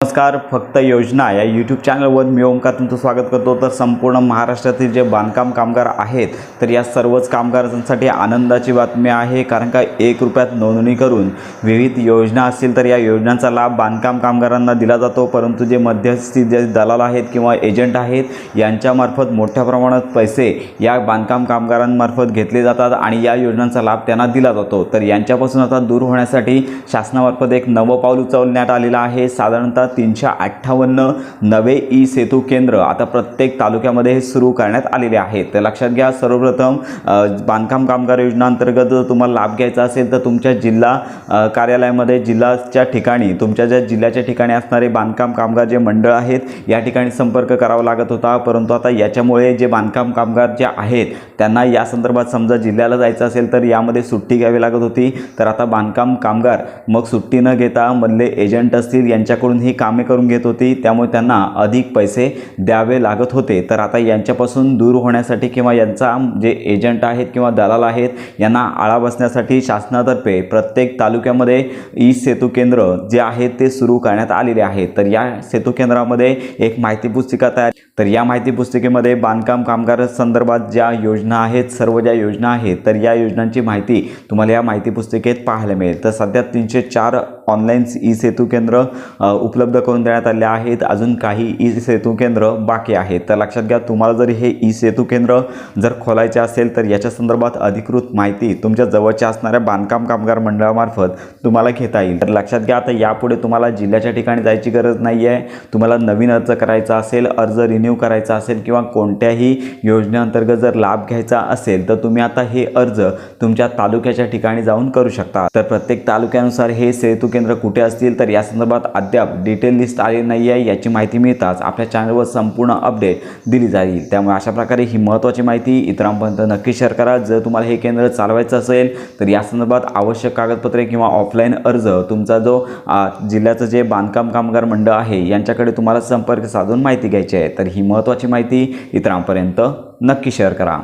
नमस्कार. फक्त योजना या यूट्यूब चॅनलवर मी ओमकार तुमचं स्वागत करतो. तर संपूर्ण महाराष्ट्रातील जे बांधकाम कामगार आहेत तर या सर्वच कामगारांसाठी आनंदाची बातमी आहे, कारण का 1 रुपयात नोंदणी करून विविध योजना असतील तर या योजनांचा लाभ बांधकाम कामगारांना दिला जातो. परंतु जे मध्यस्थी जे दलाल आहेत किंवा एजंट आहेत यांच्यामार्फत मोठ्या प्रमाणात पैसे या बांधकाम कामगारांमार्फत घेतले जातात आणि या योजनांचा लाभ त्यांना दिला जातो. तर यांच्यापासून आता दूर होण्यासाठी शासनामार्फत एक नवं पाऊल उचलण्यात आलेलं आहे. साधारणतः 358 नवे ई सेतू केंद्र आता प्रत्येक तालुक्यामध्ये सुरू करण्यात आलेले आहेत. तर लक्षात घ्या, सर्वप्रथम बांधकाम कामगार योजना अंतर्गत जर तुम्हाला लाभ घ्यायचा असेल तर तुमच्या जिल्हा कार्यालयामध्ये जिल्ह्याच्या ठिकाणी तुमच्या ज्या जिल्ह्याच्या ठिकाणी असणारे बांधकाम कामगार जे मंडळ आहेत या ठिकाणी संपर्क करावा लागत होता. परंतु आता याच्यामुळे जे बांधकाम कामगार जे आहेत त्यांना या संदर्भात समजा जिल्ह्याला जायचं असेल तर यामध्ये सुट्टी घ्यावी लागत होती. तर आता बांधकाम कामगार मग सुट्टी न घेता मधले एजंट असतील यांच्याकडून ही कामे करून घेत होती, त्यामुळे त्यांना अधिक पैसे द्यावे लागत होते. तर आता यांच्यापासून दूर होण्यासाठी किंवा यांचा जे एजंट आहेत किंवा दलाल आहेत यांना आळा बसण्यासाठी शासनातर्फे प्रत्येक तालुक्यामध्ये ई सेतू केंद्र जे आहेत ते सुरू करण्यात आलेले आहेत. तर या सेतू केंद्रामध्ये एक माहिती पुस्तिका तयार, तर या माहिती पुस्तिकेमध्ये बांधकाम कामगार संदर्भात ज्या योजना आहेत, सर्व ज्या योजना आहेत तर या योजनांची माहिती तुम्हाला या माहिती पुस्तिकेत पाहायला मिळेल. तर सध्या 304 ऑनलाईन ई सेतू केंद्र उपलब्ध करून देण्यात आले आहेत. अजून काही ई सेतू केंद्र बाकी आहेत. तर लक्षात घ्या, तुम्हाला जर हे ई सेतू केंद्र जर खोलायचे असेल तर याच्या संदर्भात अधिकृत माहिती तुमच्या जवळच्या असणाऱ्या बांधकाम कामगार मंडळामार्फत तुम्हाला घेता येईल. तर लक्षात घ्या, आता यापुढे तुम्हाला जिल्ह्याच्या ठिकाणी जायची गरज नाही आहे. तुम्हाला नवीन अर्ज करायचा असेल, अर्ज रिन्यू करायचा असेल किंवा कोणत्याही योजनेअंतर्गत जर लाभ घ्यायचा असेल तर तुम्ही आता हे अर्ज तुमच्या तालुक्याच्या ठिकाणी जाऊन करू शकता. तर प्रत्येक तालुक्यानुसार हे सेतू केंद्र कुठे असतील तर या संदर्भात अद्याप डिटेल लिस्ट आली नाही आहे. याची माहिती मिळताच आपल्या चॅनलवर संपूर्ण अपडेट दिली जाईल. त्यामुळे अशा प्रकारे ही महत्त्वाची माहिती इतरांपर्यंत नक्की शेअर करा. जर तुम्हाला हे केंद्र चालवायचं असेल तर या संदर्भात आवश्यक कागदपत्रे किंवा ऑफलाईन अर्ज तुमचा जो जिल्ह्याचं जे बांधकाम कामगार मंडळ आहे यांच्याकडे तुम्हाला संपर्क साधून माहिती घ्यायची आहे. तर ही महत्त्वाची माहिती इतरांपर्यंत नक्की शेअर करा.